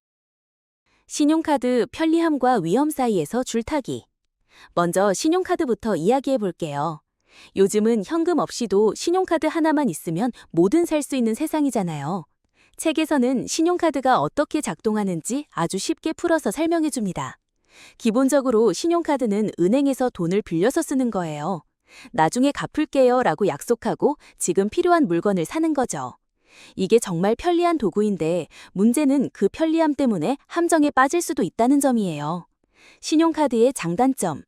신용카드 편리함과 위험 사이에서 줄타기. 먼저 신용카드부터 이야기해 볼게요. 요즘은 현금 없이도 신용카드 하나만 있으면 뭐든 살 수 있는 세상이잖아요. 책에서는 신용카드가 어떻게 작동하는지 아주 쉽게 풀어서 설명해 줍니다. 기본적으로 신용카드는 은행에서 돈을 빌려서 쓰는 거예요. 나중에 갚을게요 라고 약속하고 지금 필요한 물건을 사는 거죠. 이게 정말 편리한 도구인데 문제는 그 편리함 때문에 함정에 빠질 수도 있다는 점이에요. 신용카드의 장단점.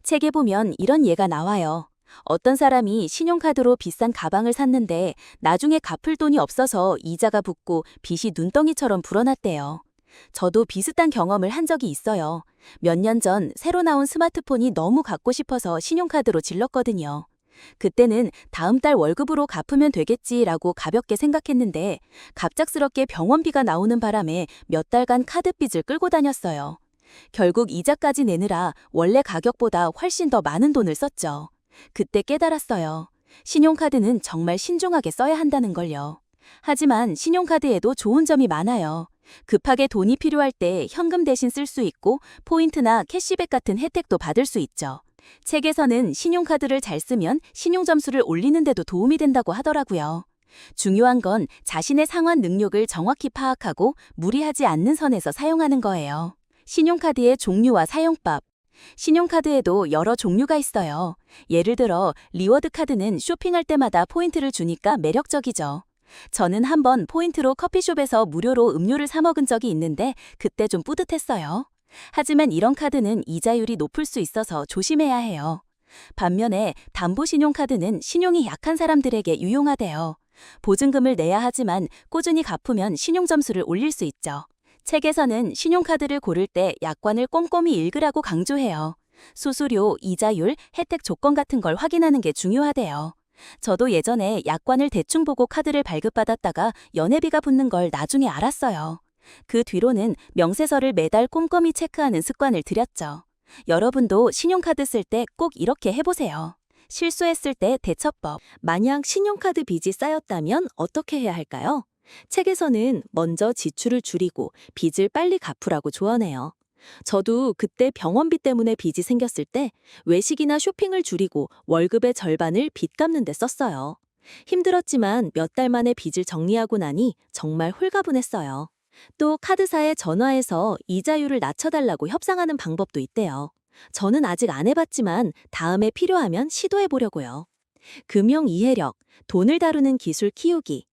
책에 보면 이런 예가 나와요. 어떤 사람이 신용카드로 비싼 가방을 샀는데 나중에 갚을 돈이 없어서 이자가 붙고 빚이 눈덩이처럼 불어났대요. 저도 비슷한 경험을 한 적이 있어요. 몇 년 전 새로 나온 스마트폰이 너무 갖고 싶어서 신용카드로 질렀거든요. 그때는 다음 달 월급으로 갚으면 되겠지라고 가볍게 생각했는데 갑작스럽게 병원비가 나오는 바람에 몇 달간 카드빚을 끌고 다녔어요. 결국 이자까지 내느라 원래 가격보다 훨씬 더 많은 돈을 썼죠. 그때 깨달았어요. 신용카드는 정말 신중하게 써야 한다는 걸요. 하지만 신용카드에도 좋은 점이 많아요. 급하게 돈이 필요할 때 현금 대신 쓸 수 있고 포인트나 캐시백 같은 혜택도 받을 수 있죠. 책에서는 신용카드를 잘 쓰면 신용점수를 올리는 데도 도움이 된다고 하더라고요. 중요한 건 자신의 상환 능력을 정확히 파악하고 무리하지 않는 선에서 사용하는 거예요. 신용카드의 종류와 사용법. 신용카드에도 여러 종류가 있어요. 예를 들어 리워드 카드는 쇼핑할 때마다 포인트를 주니까 매력적이죠. 저는 한번 포인트로 커피숍에서 무료로 음료를 사 먹은 적이 있는데 그때 좀 뿌듯했어요. 하지만 이런 카드는 이자율이 높을 수 있어서 조심해야 해요. 반면에 담보신용카드는 신용이 약한 사람들에게 유용하대요. 보증금을 내야 하지만 꾸준히 갚으면 신용점수를 올릴 수 있죠. 책에서는 신용카드를 고를 때 약관을 꼼꼼히 읽으라고 강조해요. 수수료, 이자율, 혜택 조건 같은 걸 확인하는 게 중요하대요. 저도 예전에 약관을 대충 보고 카드를 발급받았다가 연회비가 붙는 걸 나중에 알았어요. 그 뒤로는 명세서를 매달 꼼꼼히 체크하는 습관을 들였죠. 여러분도 신용카드 쓸 때 꼭 이렇게 해보세요. 실수했을 때 대처법. 만약 신용카드 빚이 쌓였다면 어떻게 해야 할까요? 책에서는 먼저 지출을 줄이고 빚을 빨리 갚으라고 조언해요. 저도 그때 병원비 때문에 빚이 생겼을 때 외식이나 쇼핑을 줄이고 월급의 절반을 빚 갚는 데 썼어요. 힘들었지만 몇 달 만에 빚을 정리하고 나니 정말 홀가분했어요. 또 카드사에 전화해서 이자율을 낮춰달라고 협상하는 방법도 있대요. 저는 아직 안 해봤지만 다음에 필요하면 시도해보려고요. 금융 이해력, 돈을 다루는 기술 키우기.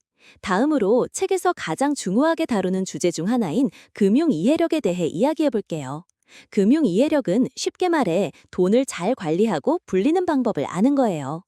다음으로 책에서 가장 중요하게 다루는 주제 중 하나인 금융 이해력에 대해 이야기해 볼게요. 금융 이해력은 쉽게 말해 돈을 잘 관리하고 불리는 방법을 아는 거예요.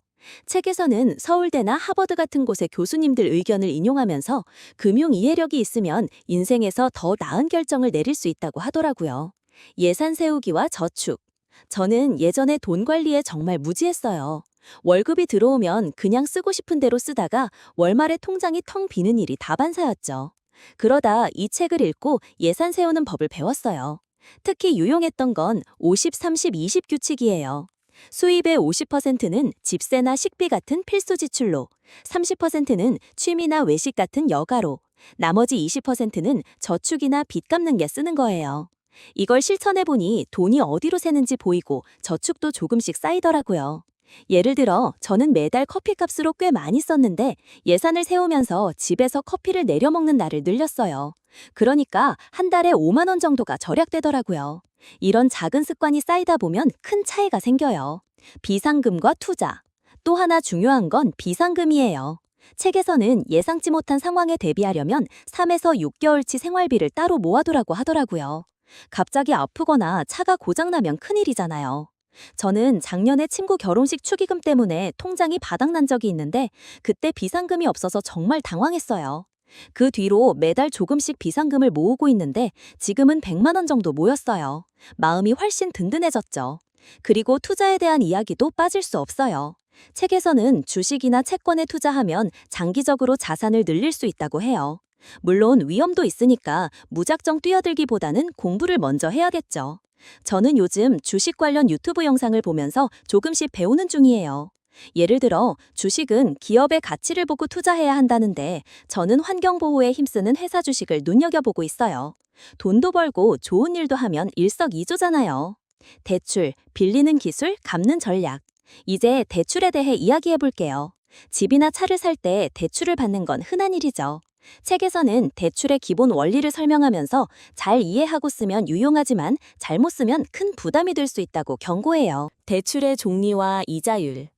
책에서는 서울대나 하버드 같은 곳의 교수님들 의견을 인용하면서 금융 이해력이 있으면 인생에서 더 나은 결정을 내릴 수 있다고 하더라고요. 예산 세우기와 저축. 저는 예전에 돈 관리에 정말 무지했어요. 월급이 들어오면 그냥 쓰고 싶은 대로 쓰다가 월말에 통장이 텅 비는 일이 다반사였죠. 그러다 이 책을 읽고 예산 세우는 법을 배웠어요. 특히 유용했던 건 50, 30, 20 규칙이에요. 수입의 50%는 집세나 식비 같은 필수 지출로, 30%는 취미나 외식 같은 여가로, 나머지 20%는 저축이나 빚 갚는 게 쓰는 거예요. 이걸 실천해보니 돈이 어디로 새는지 보이고 저축도 조금씩 쌓이더라고요. 예를 들어 저는 매달 커피값으로 꽤 많이 썼는데 예산을 세우면서 집에서 커피를 내려 먹는 날을 늘렸어요. 그러니까 한 달에 5만 원 정도가 절약되더라고요. 이런 작은 습관이 쌓이다 보면 큰 차이가 생겨요. 비상금과 투자. 또 하나 중요한 건 비상금이에요. 책에서는 예상치 못한 상황에 대비하려면 3에서 6개월치 생활비를 따로 모아두라고 하더라고요. 갑자기 아프거나 차가 고장나면 큰일이잖아요. 저는 작년에 친구 결혼식 축의금 때문에 통장이 바닥난 적이 있는데 그때 비상금이 없어서 정말 당황했어요. 그 뒤로 매달 조금씩 비상금을 모으고 있는데 지금은 100만 원 정도 모였어요. 마음이 훨씬 든든해졌죠. 그리고 투자에 대한 이야기도 빠질 수 없어요. 책에서는 주식이나 채권에 투자하면 장기적으로 자산을 늘릴 수 있다고 해요. 물론 위험도 있으니까 무작정 뛰어들기보다는 공부를 먼저 해야겠죠. 저는 요즘 주식 관련 유튜브 영상을 보면서 조금씩 배우는 중이에요. 예를 들어 주식은 기업의 가치를 보고 투자해야 한다는데 저는 환경보호에 힘쓰는 회사 주식을 눈여겨보고 있어요. 돈도 벌고 좋은 일도 하면 일석이조잖아요. 대출, 빌리는 기술, 갚는 전략. 이제 대출에 대해 이야기해 볼게요. 집이나 차를 살 때 대출을 받는 건 흔한 일이죠. 책에서는 대출의 기본 원리를 설명하면서 잘 이해하고 쓰면 유용하지만 잘못 쓰면 큰 부담이 될 수 있다고 경고해요. 대출의 종류와 이자율.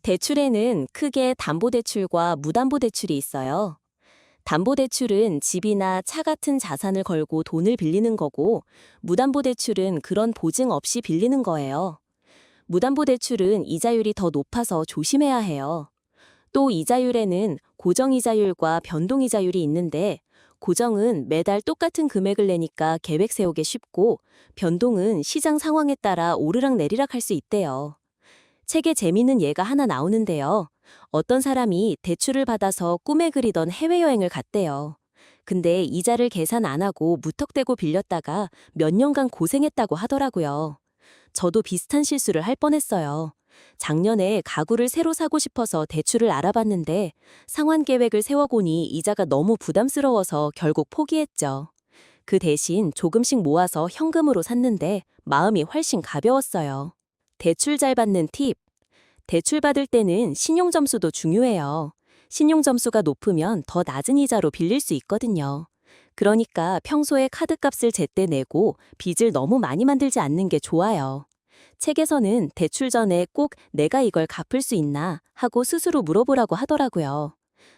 대출에는 크게 담보대출과 무담보대출이 있어요. 담보대출은 집이나 차 같은 자산을 걸고 돈을 빌리는 거고, 무담보대출은 그런 보증 없이 빌리는 거예요. 무담보대출은 이자율이 더 높아서 조심해야 해요. 또 이자율에는 고정이자율과 변동이자율이 있는데 고정은 매달 똑같은 금액을 내니까 계획 세우기 쉽고 변동은 시장 상황에 따라 오르락내리락 할 수 있대요. 책에 재미있는 예가 하나 나오는데요. 어떤 사람이 대출을 받아서 꿈에 그리던 해외여행을 갔대요. 근데 이자를 계산 안 하고 무턱대고 빌렸다가 몇 년간 고생했다고 하더라고요. 저도 비슷한 실수를 할 뻔했어요. 작년에 가구를 새로 사고 싶어서 대출을 알아봤는데 상환 계획을 세워보니 이자가 너무 부담스러워서 결국 포기했죠. 그 대신 조금씩 모아서 현금으로 샀는데 마음이 훨씬 가벼웠어요. 대출 잘 받는 팁. 대출 받을 때는 신용점수도 중요해요. 신용점수가 높으면 더 낮은 이자로 빌릴 수 있거든요. 그러니까 평소에 카드값을 제때 내고 빚을 너무 많이 만들지 않는 게 좋아요. 책에서는 대출 전에 꼭 내가 이걸 갚을 수 있나 하고 스스로 물어보라고 하더라고요.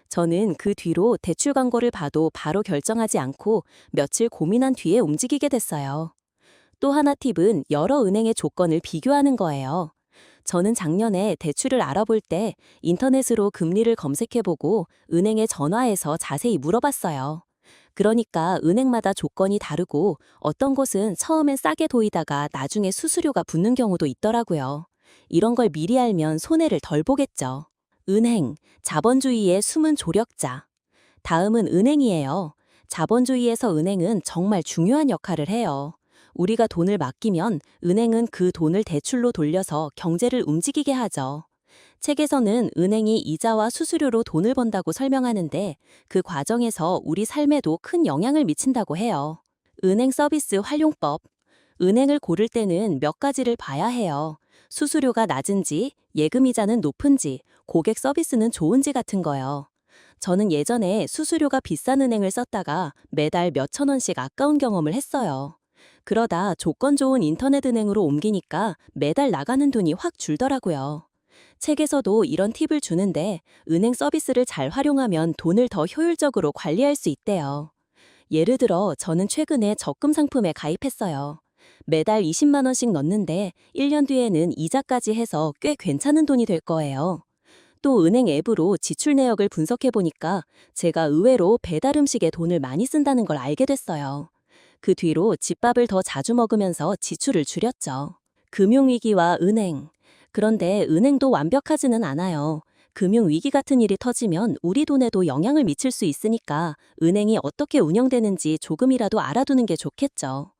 저는 그 뒤로 대출 광고를 봐도 바로 결정하지 않고 며칠 고민한 뒤에 움직이게 됐어요. 또 하나 팁은 여러 은행의 조건을 비교하는 거예요. 저는 작년에 대출을 알아볼 때 인터넷으로 금리를 검색해보고 은행에 전화해서 자세히 물어봤어요. 그러니까 은행마다 조건이 다르고 어떤 곳은 처음엔 싸게 도이다가 나중에 수수료가 붙는 경우도 있더라고요. 이런 걸 미리 알면 손해를 덜 보겠죠. 은행, 자본주의의 숨은 조력자. 다음은 은행이에요. 자본주의에서 은행은 정말 중요한 역할을 해요. 우리가 돈을 맡기면 은행은 그 돈을 대출로 돌려서 경제를 움직이게 하죠. 책에서는 은행이 이자와 수수료로 돈을 번다고 설명하는데 그 과정에서 우리 삶에도 큰 영향을 미친다고 해요. 은행 서비스 활용법. 은행을 고를 때는 몇 가지를 봐야 해요. 수수료가 낮은지, 예금이자는 높은지, 고객 서비스는 좋은지 같은 거요. 저는 예전에 수수료가 비싼 은행을 썼다가 매달 몇천 원씩 아까운 경험을 했어요. 그러다 조건 좋은 인터넷 은행으로 옮기니까 매달 나가는 돈이 확 줄더라고요. 책에서도 이런 팁을 주는데 은행 서비스를 잘 활용하면 돈을 더 효율적으로 관리할 수 있대요. 예를 들어 저는 최근에 적금 상품에 가입했어요. 매달 20만 원씩 넣는데 1년 뒤에는 이자까지 해서 꽤 괜찮은 돈이 될 거예요. 또 은행 앱으로 지출 내역을 분석해 보니까 제가 의외로 배달 음식에 돈을 많이 쓴다는 걸 알게 됐어요. 그 뒤로 집밥을 더 자주 먹으면서 지출을 줄였죠. 금융위기와 은행. 그런데 은행도 완벽하지는 않아요. 금융위기 같은 일이 터지면 우리 돈에도 영향을 미칠 수 있으니까 은행이 어떻게 운영되는지 조금이라도 알아두는 게 좋겠죠.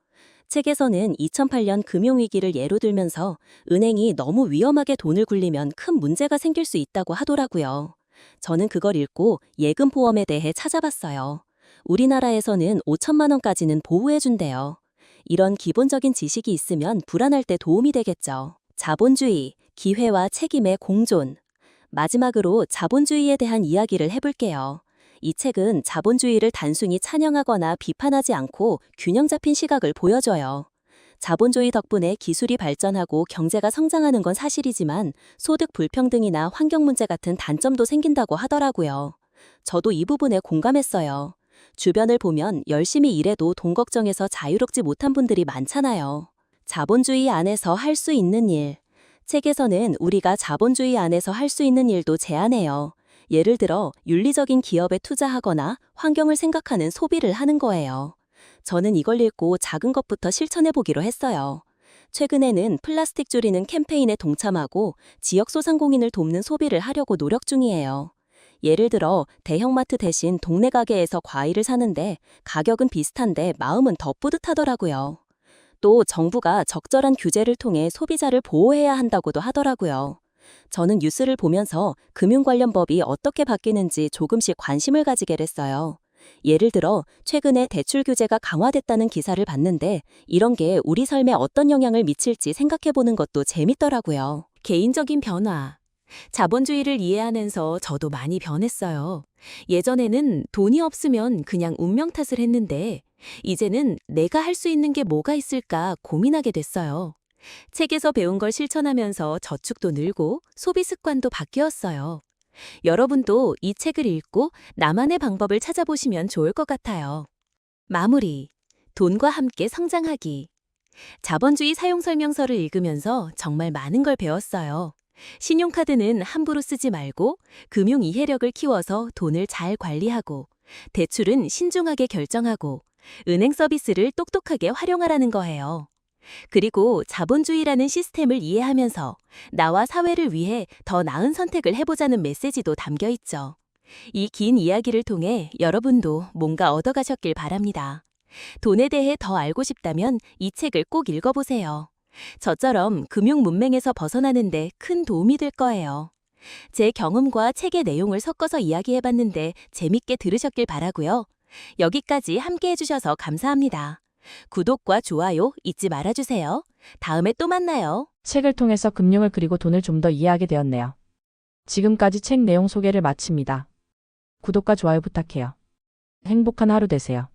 책에서는 2008년 금융위기를 예로 들면서 은행이 너무 위험하게 돈을 굴리면 큰 문제가 생길 수 있다고 하더라고요. 저는 그걸 읽고 예금보험에 대해 찾아봤어요. 우리나라에서는 5천만 원까지는 보호해준대요. 이런 기본적인 지식이 있으면 불안할 때 도움이 되겠죠. 자본주의, 기회와 책임의 공존. 마지막으로 자본주의에 대한 이야기를 해볼게요. 이 책은 자본주의를 단순히 찬양하거나 비판하지 않고 균형 잡힌 시각을 보여줘요. 자본주의 덕분에 기술이 발전하고 경제가 성장하는 건 사실이지만 소득 불평등이나 환경 문제 같은 단점도 생긴다고 하더라고요. 저도 이 부분에 공감했어요. 주변을 보면 열심히 일해도 돈 걱정해서 자유롭지 못한 분들이 많잖아요. 자본주의 안에서 할 수 있는 일. 책에서는 우리가 자본주의 안에서 할 수 있는 일도 제안해요. 예를 들어 윤리적인 기업에 투자하거나 환경을 생각하는 소비를 하는 거예요. 저는 이걸 읽고 작은 것부터 실천해 보기로 했어요. 최근에는 플라스틱 줄이는 캠페인에 동참하고 지역 소상공인을 돕는 소비를 하려고 노력 중이에요. 예를 들어 대형마트 대신 동네 가게에서 과일을 사는데 가격은 비슷한데 마음은 더 뿌듯하더라고요. 또 정부가 적절한 규제를 통해 소비자를 보호해야 한다고도 하더라고요. 저는 뉴스를 보면서 금융 관련 법이 어떻게 바뀌는지 조금씩 관심을 가지게 됐어요. 예를 들어 최근에 대출 규제가 강화됐다는 기사를 봤는데 이런 게 우리 삶에 어떤 영향을 미칠지 생각해보는 것도 재밌더라고요. 개인적인 변화. 자본주의를 이해하면서 저도 많이 변했어요. 예전에는 돈이 없으면 그냥 운명 탓을 했는데 이제는 내가 할 수 있는 게 뭐가 있을까 고민하게 됐어요. 책에서 배운 걸 실천하면서 저축도 늘고 소비 습관도 바뀌었어요. 여러분도 이 책을 읽고 나만의 방법을 찾아보시면 좋을 것 같아요. 마무리. 돈과 함께 성장하기. 자본주의 사용 설명서를 읽으면서 정말 많은 걸 배웠어요. 신용카드는 함부로 쓰지 말고 금융 이해력을 키워서 돈을 잘 관리하고 대출은 신중하게 결정하고 은행 서비스를 똑똑하게 활용하라는 거예요. 그리고 자본주의라는 시스템을 이해하면서 나와 사회를 위해 더 나은 선택을 해보자는 메시지도 담겨 있죠. 이 긴 이야기를 통해 여러분도 뭔가 얻어가셨길 바랍니다. 돈에 대해 더 알고 싶다면 이 책을 꼭 읽어보세요. 저처럼 금융 문맹에서 벗어나는데 큰 도움이 될 거예요. 제 경험과 책의 내용을 섞어서 이야기해봤는데 재밌게 들으셨길 바라고요. 여기까지 함께 해주셔서 감사합니다. 구독과 좋아요 잊지 말아주세요. 다음에 또 만나요. 책을 통해서 금융을 그리고 돈을 좀 더 이해하게 되었네요. 지금까지 책 내용 소개를 마칩니다. 구독과 좋아요 부탁해요. 행복한 하루 되세요.